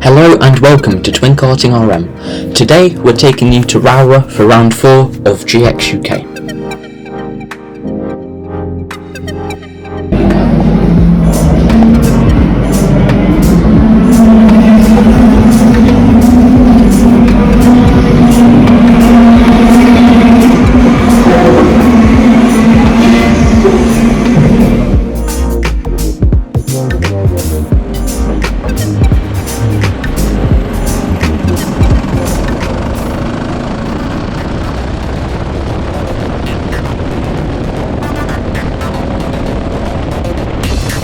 Hello and welcome to Twin Karting RM. Today we're taking you to Rowrah for round 4 of GX UK.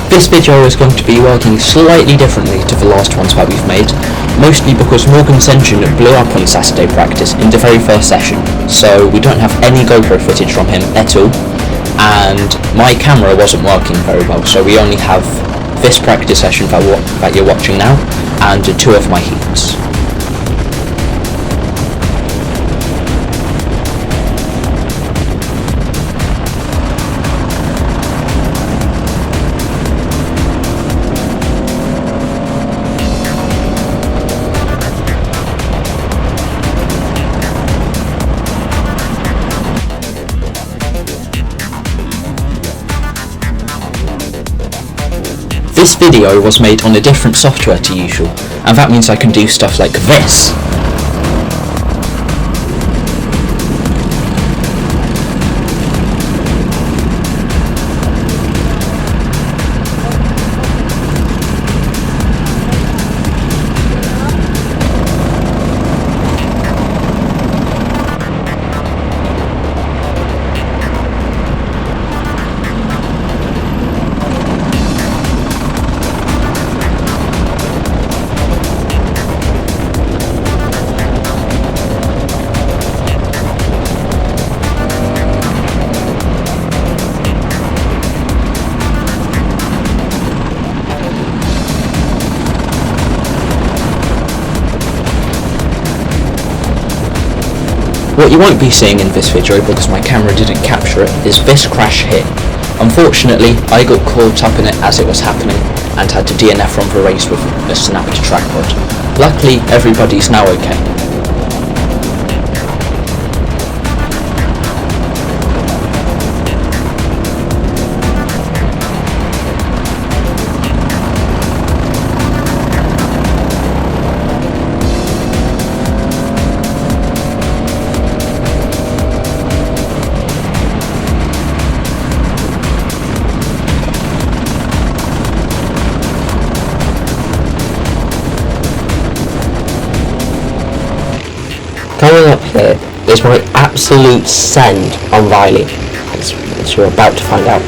This video is going to be working slightly differently to the last ones that we've made, mostly because Morgan's engine blew up on Saturday practice in the very first session, so we don't have any GoPro footage from him at all, and my camera wasn't working very well, so we only have this practice session that you're watching now, and 2 of my heats. This video was made on a different software to usual, and that means I can do stuff like this. What you won't be seeing in this video, because my camera didn't capture it, is this crash here. Unfortunately, I got caught up in it as it was happening and had to DNF from the race with a snapped tripod. Luckily, everybody's now okay. Coming up here is my absolute send on Riley, as you're about to find out.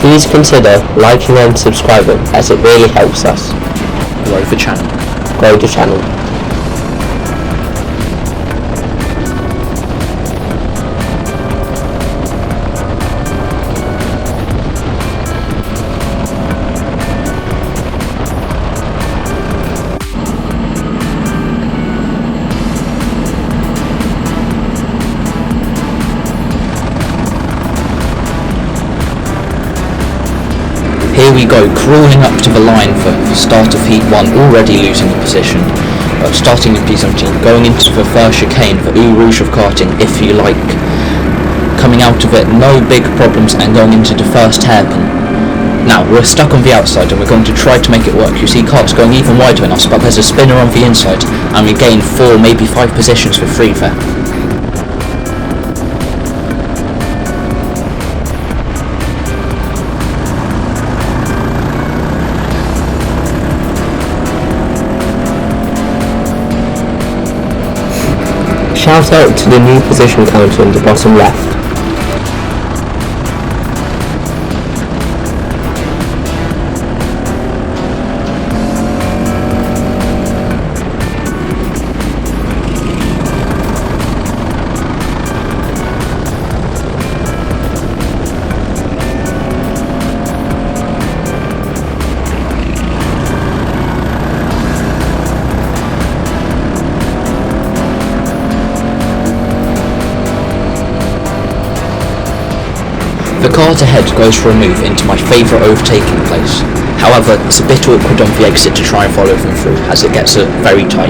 Please consider liking and subscribing, as it really helps us Grow the channel. grow the channel. Here we go, crawling up to the line for the start of Heat 1, already losing a position. Starting in P17, going into the first chicane, the Rouge of karting, if you like. Coming out of it, no big problems, and going into the first hairpin. Now, we're stuck on the outside and we're going to try to make it work. You see carts going even wider than us, but there's a spinner on the inside, and we gain 4, maybe 5 positions for free there. Shout out to the new position counter in the bottom left. start ahead goes for a move into my favourite overtaking place. However, it's a bit awkward on the exit to try and follow them through, as it gets very tight.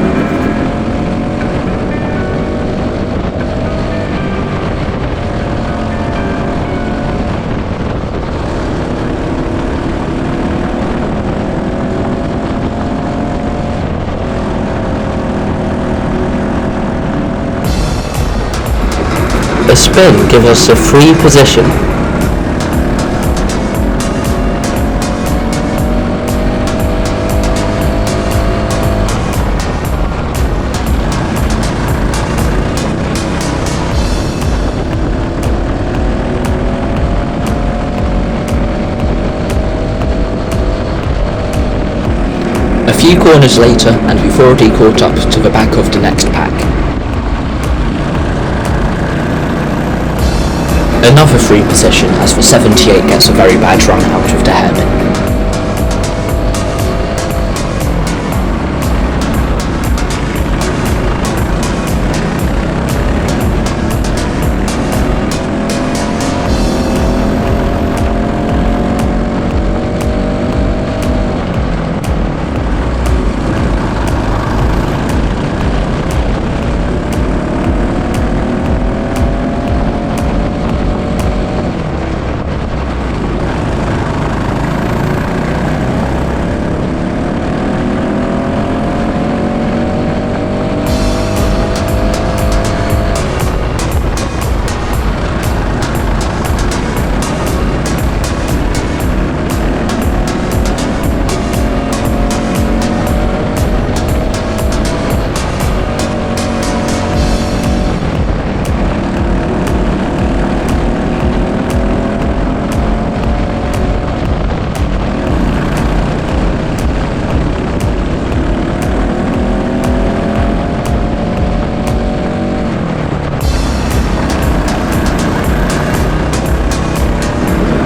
The spin gives us a free position. A few corners later, and we've already caught up to the back of the next pack. Another free position as the 78 gets a very bad run out of the hairpin.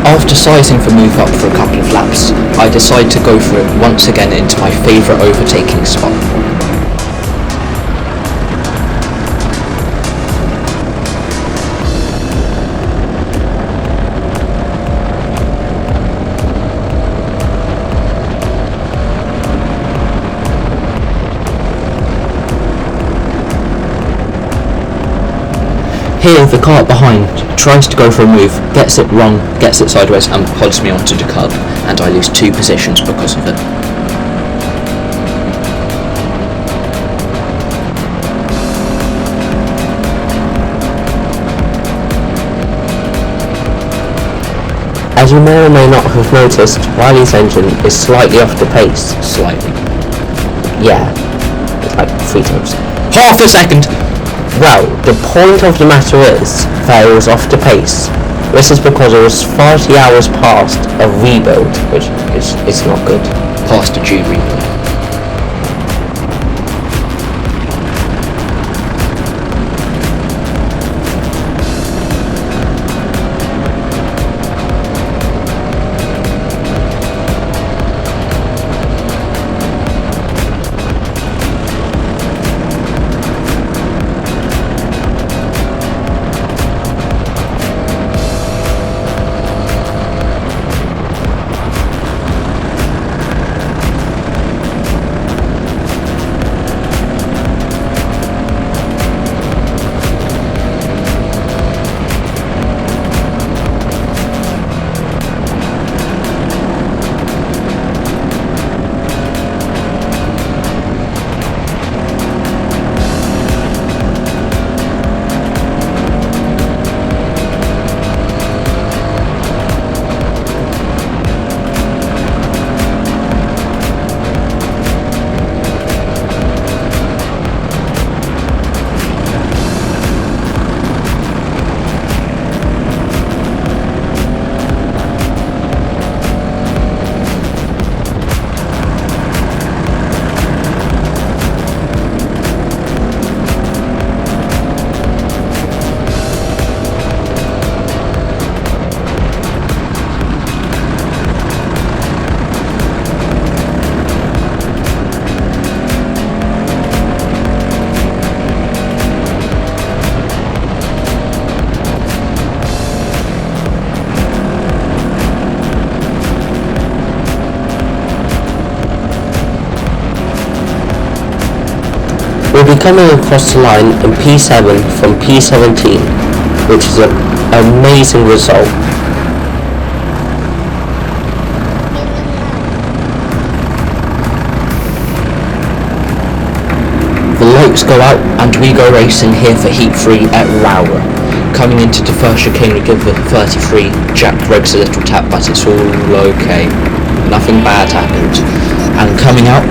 After sizing the move up for a couple of laps, I decide to go for it once again into my favourite overtaking spot. Here, the car behind tries to go for a move, gets it wrong, gets it sideways and pods me onto the curb, and I lose 2 positions because of it. As you may or may not have noticed, Riley's engine is slightly off the pace. Slightly. Yeah, it's like 3 times. Half a second! Well, the point of the matter is that it was off the pace. This is because it was 40 hours past a rebuild, which is not good. Past a due rebuild. I'm coming across the line in P7 from P17, which is an amazing result. The lights go out and we go racing here for Heat 3 at Rowrah. Coming into the first chicane we give the 33, Jack Briggs a little tap, but it's all okay. Nothing bad happened. And coming out,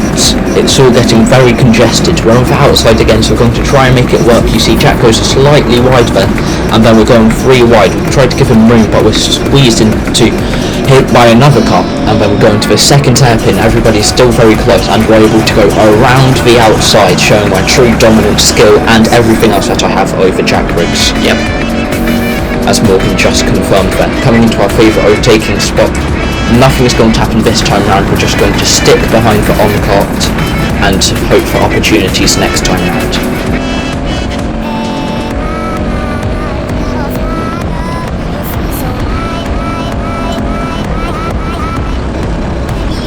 it's all getting very congested. We're on for outside again, so we're going to try and make it work. You see Jack goes slightly wide there, and then we're going 3 wide. We tried to give him room, but we're squeezed into hit by another car, and then we're going to the second hairpin. Everybody's still very close, and we're able to go around the outside, showing my true dominant skill and everything else that I have over Jack Briggs. Yep. As Morgan just confirmed there. Coming into our favourite overtaking spot. Nothing is going to happen this time round. We're just going to stick behind the on-cart and hope for opportunities next time round.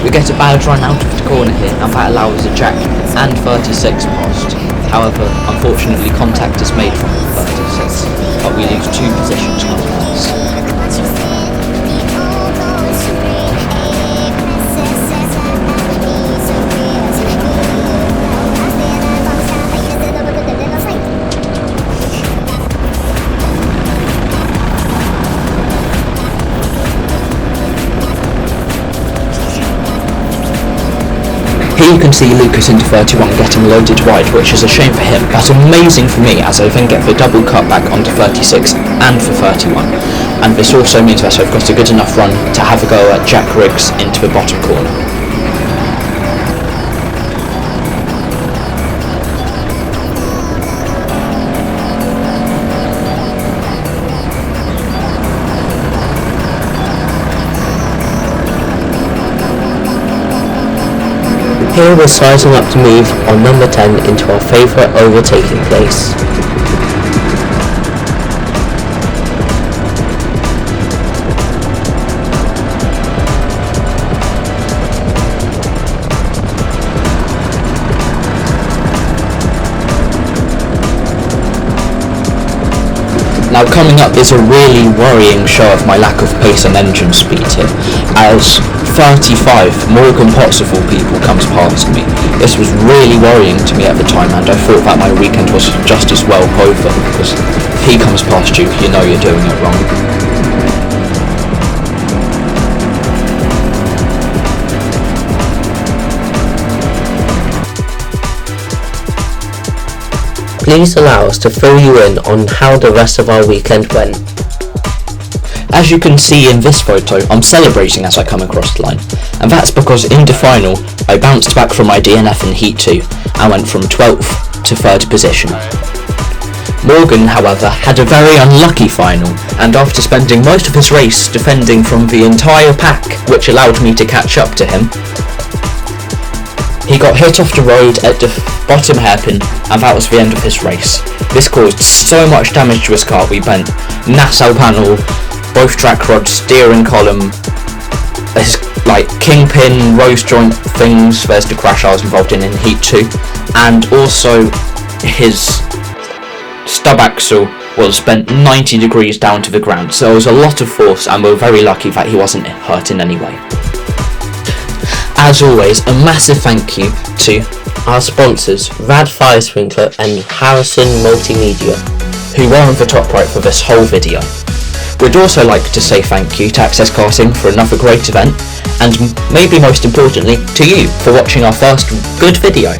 We get a bad run out of the corner here, and that allows a Jack and 36 past. However, unfortunately contact is made from 36, but we lose 2 positions nonetheless. Here you can see Lucas into 31 getting loaded wide, which is a shame for him, but amazing for me as I then get the double cutback onto 36 and for 31. And this also means that I've got a good enough run to have a go at Jack Briggs into the bottom corner. Here we're sizing up to move on number 10 into our favourite overtaking place. Now coming up is a really worrying show of my lack of pace and engine speed here, as 35, Morgan Potts of all people comes past me. This was really worrying to me at the time, and I thought that my weekend was just as well over, because if he comes past you, you know you're doing it wrong. Please allow us to fill you in on how the rest of our weekend went. As you can see in this photo, I'm celebrating as I come across the line, and that's because in the final, I bounced back from my DNF in Heat 2 and went from 12th to 3rd position. Morgan, however, had a very unlucky final, and after spending most of his race defending from the entire pack, which allowed me to catch up to him, he got hit off the road at the bottom hairpin, and that was the end of his race. This caused so much damage to his car. We bent nacelle panel, both track rods, steering column, his kingpin, rose joint things. There's the crash I was involved in Heat 2, and also his stub axle was bent 90 degrees down to the ground. So there was a lot of force, and we're very lucky that he wasn't hurt in any way. As always, a massive thank you to our sponsors, Rad Fire Sprinkler and Harrison Multimedia, who were on the top right for this whole video. We'd also like to say thank you to Access Karting for another great event, and maybe most importantly to you for watching our first good video.